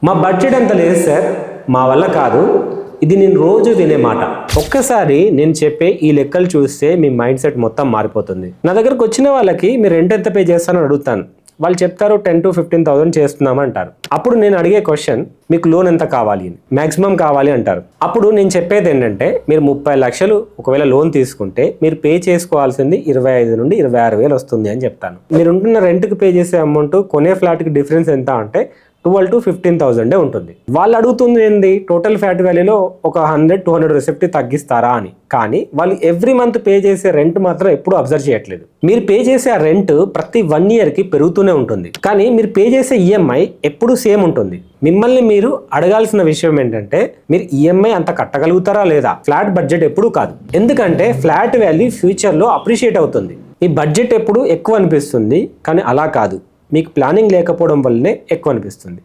మా బడ్జెట్ అంత లేదు సార్, మా వల్ల కాదు. ఇది నేను రోజు వినే మాట. ఒక్కసారి నేను చెప్పే ఈ లెక్కలు చూస్తే మీ మైండ్ సెట్ మొత్తం మారిపోతుంది. నా దగ్గరకు వచ్చిన వాళ్ళకి మీరు రెంట్ ఎంత పే చేస్తానని అడుగుతాను. వాళ్ళు చెప్తారు 10 to 15,000 చేస్తున్నామంటారు. అప్పుడు నేను అడిగే క్వశ్చన్, మీకు లోన్ ఎంత కావాలి అని, మ్యాక్సిమం కావాలి అంటారు. అప్పుడు నేను చెప్పేది ఏంటంటే, మీరు 30 లక్షలు ఒకవేళ లోన్ తీసుకుంటే మీరు పే చేసుకోవాల్సింది 25 నుండి 26,000 వస్తుంది అని చెప్తాను. మీరు ఉంటున్న రెంట్కి పే చేసే అమౌంట్ కొనే ఫ్లాట్కి డిఫరెన్స్ ఎంత అంటే 12 to 15,000 ఉంటుంది. వాళ్ళు అడుగుతుంది ఏంది, టోటల్ ఫ్లాట్ వాల్యూలో ఒక 100-200 రిసిప్ట్ తగ్గిస్తారా అని. కానీ వాళ్ళు ఎవ్రీ మంత్ పే చేసే రెంట్ మాత్రం ఎప్పుడు అబ్జర్వ్ చేయట్లేదు. మీరు పే చేసే ఆ రెంట్ ప్రతి 1 yearకి పెరుగుతూనే ఉంటుంది, కానీ మీరు పే చేసే ఈఎంఐ ఎప్పుడు సేమ్ ఉంటుంది. మిమ్మల్ని మీరు అడగాల్సిన విషయం ఏంటంటే, మీరు ఈఎంఐ అంత కట్టగలుగుతారా లేదా. ఫ్లాట్ బడ్జెట్ ఎప్పుడు కాదు, ఎందుకంటే ఫ్లాట్ వాల్యూ ఫ్యూచర్లో అప్రిషియేట్ అవుతుంది. మీ బడ్జెట్ ఎప్పుడు ఎక్కువ అనిపిస్తుంది, కానీ అలా కాదు, మీకు ప్లానింగ్ లేకపోవడం వల్లనే ఎక్కువ అనిపిస్తుంది.